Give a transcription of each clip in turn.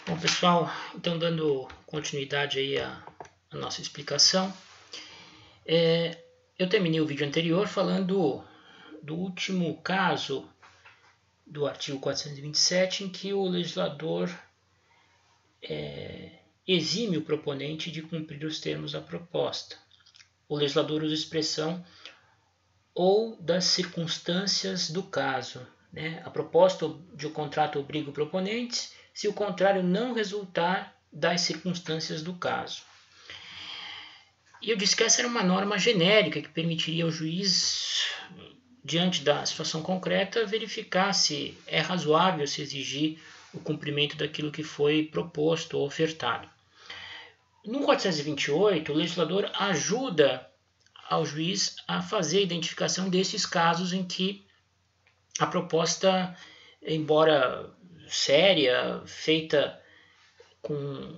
Bom, pessoal, então dando continuidade aí à nossa explicação, eu terminei o vídeo anterior falando do último caso do artigo 427, em que o legislador exime o proponente de cumprir os termos da proposta. O legislador usa a expressão ou das circunstâncias do caso. A proposta de um contrato obriga o proponente se o contrário não resultar das circunstâncias do caso. E eu disse que essa era uma norma genérica que permitiria ao juiz, diante da situação concreta, verificar se é razoável se exigir o cumprimento daquilo que foi proposto ou ofertado. No 428, o legislador ajuda ao juiz a fazer a identificação desses casos em que a proposta, embora séria, feita com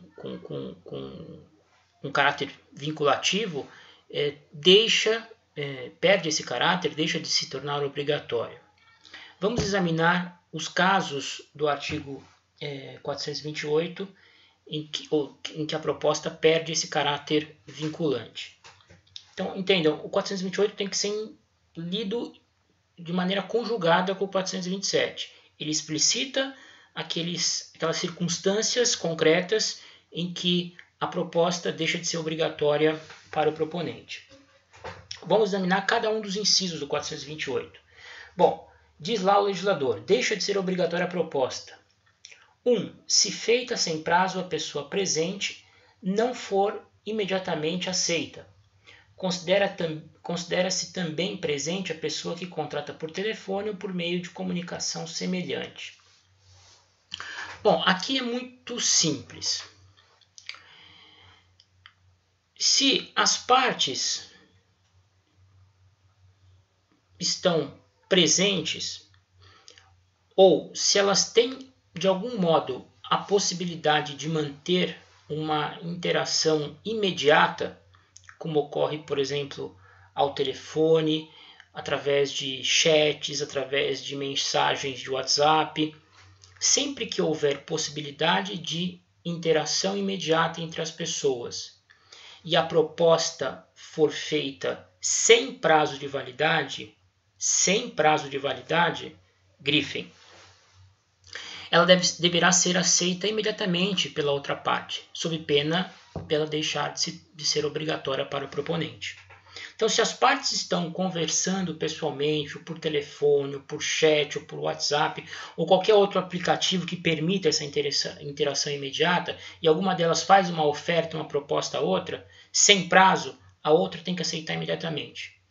um caráter vinculativo, perde esse caráter, deixa de se tornar obrigatório. Vamos examinar os casos do artigo 428 em que a proposta perde esse caráter vinculante. Então, entendam, o 428 tem que ser lido de maneira conjugada com o 427. Ele explicita aquelas circunstâncias concretas em que a proposta deixa de ser obrigatória para o proponente. Vamos examinar cada um dos incisos do 428. Bom, diz lá o legislador, deixa de ser obrigatória a proposta. 1. Se feita sem prazo a pessoa presente, não for imediatamente aceita. Considera-se também presente a pessoa que contrata por telefone ou por meio de comunicação semelhante. Bom, aqui é muito simples. Se as partes estão presentes ou se elas têm, de algum modo, a possibilidade de manter uma interação imediata, como ocorre, por exemplo, ao telefone, através de chats, através de mensagens de WhatsApp, sempre que houver possibilidade de interação imediata entre as pessoas e a proposta for feita sem prazo de validade, grifem. Ela deverá ser aceita imediatamente pela outra parte, sob pena dela deixar de ser obrigatória para o proponente. Então, se as partes estão conversando pessoalmente, ou por telefone, ou por chat, ou por WhatsApp, ou qualquer outro aplicativo que permita essa interação imediata, e alguma delas faz uma oferta, uma proposta a outra, sem prazo, a outra tem que aceitar imediatamente,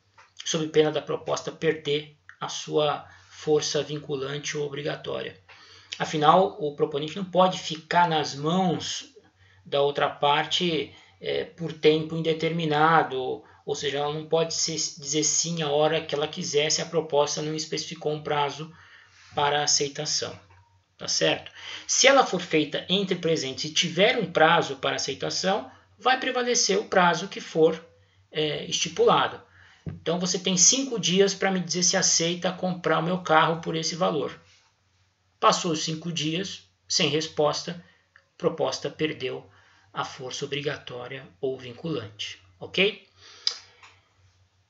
sob pena da proposta perder a sua força vinculante ou obrigatória. Afinal, o proponente não pode ficar nas mãos da outra parte por tempo indeterminado, ou seja, ela não pode dizer sim a hora que ela quiser se a proposta não especificou um prazo para aceitação. Tá certo? Se ela for feita entre presentes e tiver um prazo para aceitação, vai prevalecer o prazo que for estipulado. Então você tem 5 dias para me dizer se aceita comprar o meu carro por esse valor. Passou os 5 dias, sem resposta, a proposta perdeu a força obrigatória ou vinculante. Ok?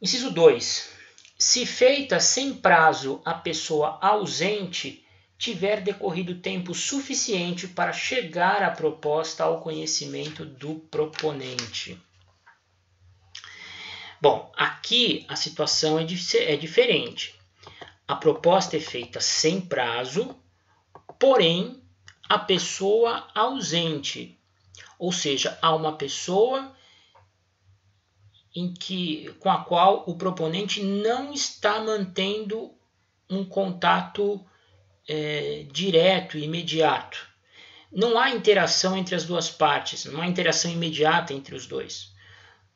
Inciso 2. Se feita sem prazo a pessoa ausente tiver decorrido tempo suficiente para chegar a proposta ao conhecimento do proponente. Bom, aqui a situação é diferente. A proposta é feita sem prazo, porém a pessoa ausente, ou seja, há uma pessoa com a qual o proponente não está mantendo um contato direto e imediato. Não há interação entre as duas partes, não há interação imediata entre os dois.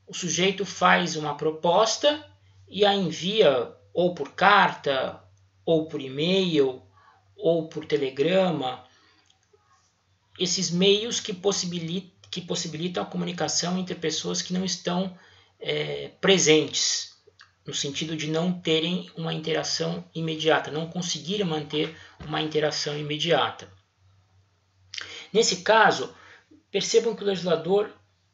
O sujeito faz uma proposta e a envia ou por carta, ou por e-mail, ou por telegrama, esses meios que possibilitam a comunicação entre pessoas que não estão presentes, no sentido de não terem uma interação imediata, não conseguirem manter uma interação imediata. Nesse caso, percebam que o legislador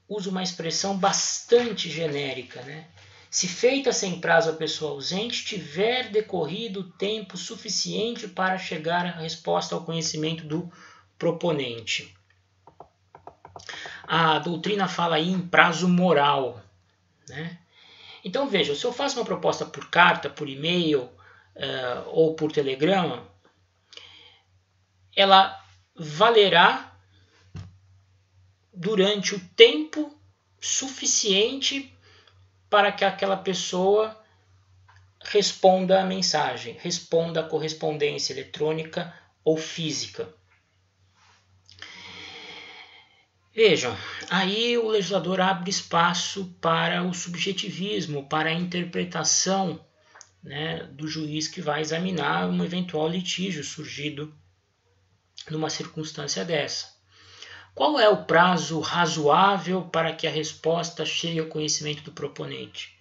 usa uma expressão bastante genérica, né? Se feita sem prazo a pessoa ausente, tiver decorrido tempo suficiente para chegar à resposta ao conhecimento do proponente. A doutrina fala aí em prazo moral, né? Então veja, se eu faço uma proposta por carta, por e-mail ou por telegrama, ela valerá durante o tempo suficiente para que aquela pessoa responda a mensagem, responda a correspondência eletrônica ou física. Vejam, aí o legislador abre espaço para o subjetivismo, para a interpretação, né, do juiz que vai examinar um eventual litígio surgido numa circunstância dessa. Qual é o prazo razoável para que a resposta chegue ao conhecimento do proponente?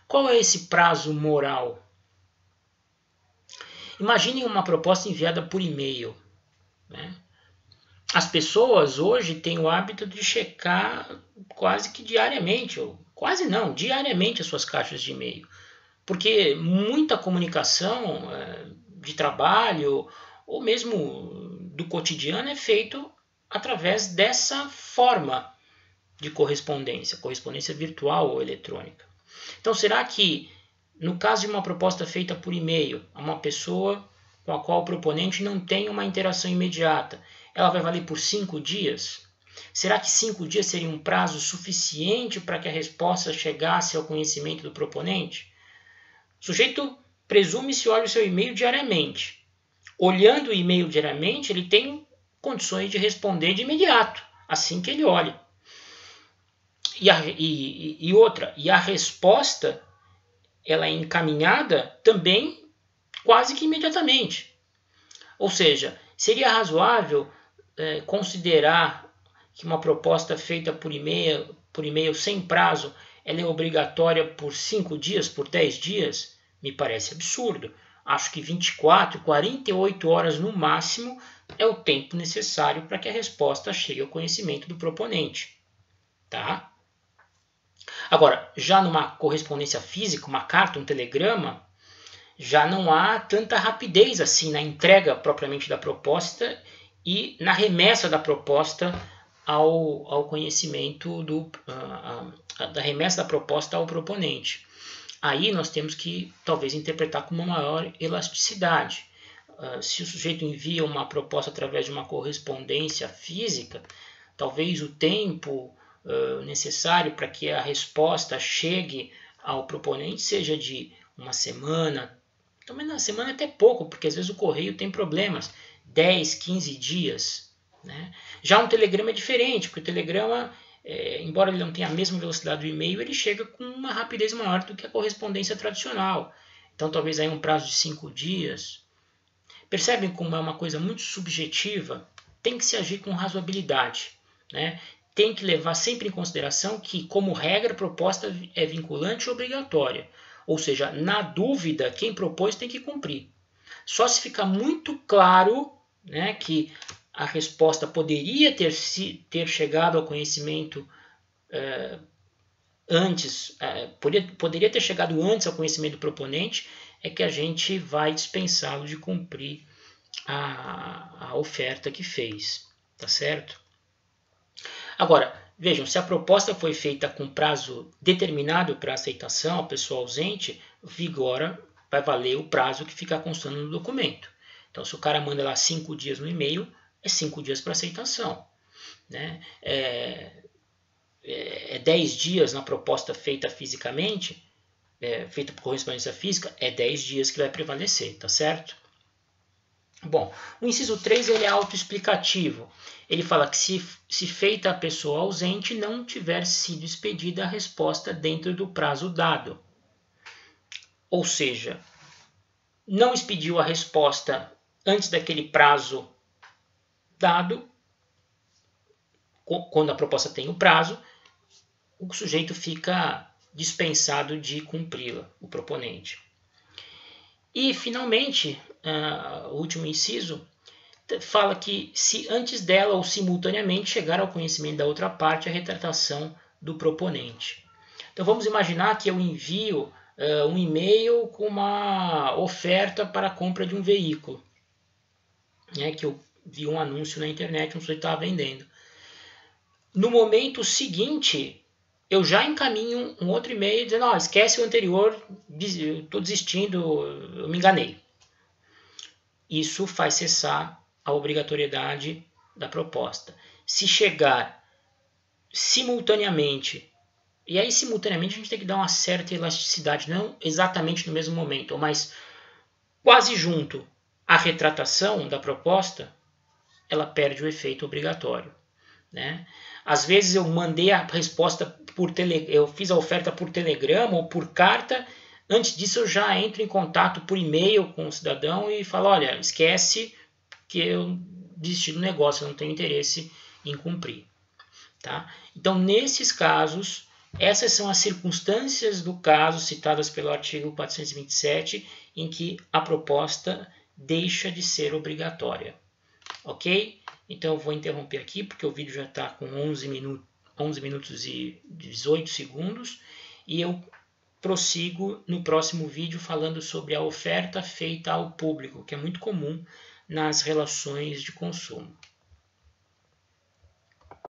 Qual é esse prazo moral? Imaginem uma proposta enviada por e-mail, né? As pessoas hoje têm o hábito de checar quase que diariamente, ou quase não, diariamente as suas caixas de e-mail. Porque muita comunicação de trabalho ou mesmo do cotidiano é feito através dessa forma de correspondência virtual ou eletrônica. Então, será que, no caso de uma proposta feita por e-mail a uma pessoa com a qual o proponente não tem uma interação imediata, ela vai valer por 5 dias? Será que 5 dias seria um prazo suficiente para que a resposta chegasse ao conhecimento do proponente? O sujeito presume-se olha o seu e-mail diariamente. Olhando o e-mail diariamente, ele tem condições de responder de imediato, assim que ele olha. E a resposta ela é encaminhada também quase que imediatamente. Ou seja, seria razoável considerar que uma proposta feita por e-mail sem prazo ela é obrigatória por 5 dias, por 10 dias? Me parece absurdo. Acho que 24, 48 horas no máximo é o tempo necessário para que a resposta chegue ao conhecimento do proponente. Tá? Agora, já numa correspondência física, uma carta, um telegrama, já não há tanta rapidez assim na entrega propriamente da proposta e na remessa da proposta ao conhecimento da remessa da proposta ao proponente. Aí nós temos que talvez interpretar com uma maior elasticidade. Se o sujeito envia uma proposta através de uma correspondência física, talvez o tempo necessário para que a resposta chegue ao proponente seja de uma semana, também na semana é até pouco, porque às vezes o correio tem problemas, 10, 15 dias. Né? Já um telegrama é diferente, porque o telegrama, embora ele não tenha a mesma velocidade do e-mail, ele chega com uma rapidez maior do que a correspondência tradicional. Então talvez aí um prazo de 5 dias. Percebem como é uma coisa muito subjetiva? Tem que se agir com razoabilidade. Né? Tem que levar sempre em consideração que, como regra, a proposta é vinculante e obrigatória. Ou seja, na dúvida, quem propôs tem que cumprir. Só se ficar muito claro, né, que a resposta poderia ter chegado ao conhecimento antes, poderia ter chegado antes ao conhecimento do proponente, é que a gente vai dispensá-lo de cumprir a oferta que fez. Tá certo? Agora, vejam, se a proposta foi feita com prazo determinado para aceitação, a pessoa ausente, vai valer o prazo que fica constando no documento. Então, se o cara manda lá 5 dias no e-mail, é 5 dias para aceitação. Né? 10 dias na proposta feita fisicamente, feita por correspondência física, é 10 dias que vai prevalecer, tá certo? Bom, o inciso 3 ele é autoexplicativo. Ele fala que se feita a pessoa ausente, não tiver sido expedida a resposta dentro do prazo dado. Ou seja, não expediu a resposta antes daquele prazo dado, quando a proposta tem o prazo, o sujeito fica dispensado de cumpri-la, o proponente. E, finalmente, o último inciso, fala que se antes dela ou simultaneamente chegar ao conhecimento da outra parte a retratação do proponente. Então vamos imaginar que eu envio um e-mail com uma oferta para a compra de um veículo, né, que eu vi um anúncio na internet, um sujeito estava vendendo. No momento seguinte, eu já encaminho um outro e-mail dizendo, oh, esquece o anterior, eu estou desistindo, eu me enganei. Isso faz cessar a obrigatoriedade da proposta. Se chegar simultaneamente, e aí simultaneamente a gente tem que dar uma certa elasticidade, não exatamente no mesmo momento, mas quase junto à retratação da proposta, ela perde o efeito obrigatório, né? Às vezes eu mandei a resposta eu fiz a oferta por telegrama ou por carta. Antes disso eu já entro em contato por e-mail com o cidadão e falo, olha, esquece que eu desisti do negócio, eu não tenho interesse em cumprir. Tá? Então, nesses casos, essas são as circunstâncias do caso citadas pelo artigo 427, em que a proposta deixa de ser obrigatória. Ok? Então eu vou interromper aqui, porque o vídeo já está com 11 minutos e 18 segundos, e eu prossigo no próximo vídeo falando sobre a oferta feita ao público, que é muito comum nas relações de consumo.